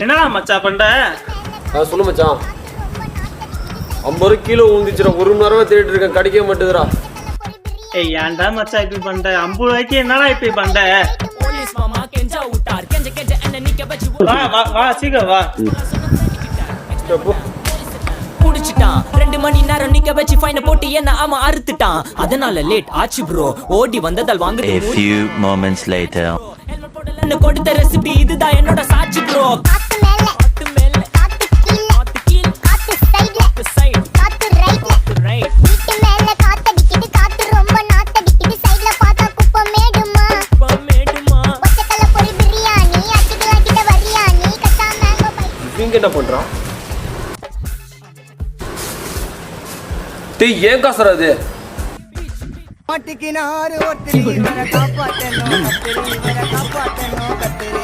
என்னடா மச்சான் பண்ற? சொல்லு மச்சான். 50 கிலோ ஊந்துச்சுடா. 1 மணி நேரமா தேடிட்டு இருக்கேன், கிடைக்க மாட்டேதுடா. ஏய் ஏன்டா மச்சான் இப்படி பண்ற? 50 ரூபாய்க்கு என்னடா இப்படி பண்ற? வா வா வா சீக்கிரம் வா. குடிச்சிட்டான் 2 மணி நேரம் நிக்க வச்சு ஃபைன போட்டு என்ன அவன் அறுத்துட்டான். அதனால லேட் ஆச்சு ப்ரோ. ஓடி வந்ததால் வாங்க. A few moments later. கொடுத்த ரெசிபி இதுதான் என்னோட சாட்சி ப்ரோ. காத்து மேல காத்து கீழ காத்து சைடுல காத்து ரைட் வீட்டு மேல காத்தடிக்குது. காத்து ரொம்ப நாத்தடிக்குது. சைடுல பார்த்தா குப்பை மேடுமா ஒச்சக்கல்ல பொரி பிரியாணி அடிக்கல கிட்ட வரியாணி கச்சா மேங்கோ பை. இவங்க என்ன பண்றான்? டேய் ஏன் காசுடா இது? மாட்டிக்கினாரு ஒருத்தர் இவரை காப்பாத்தணும் கத்திரி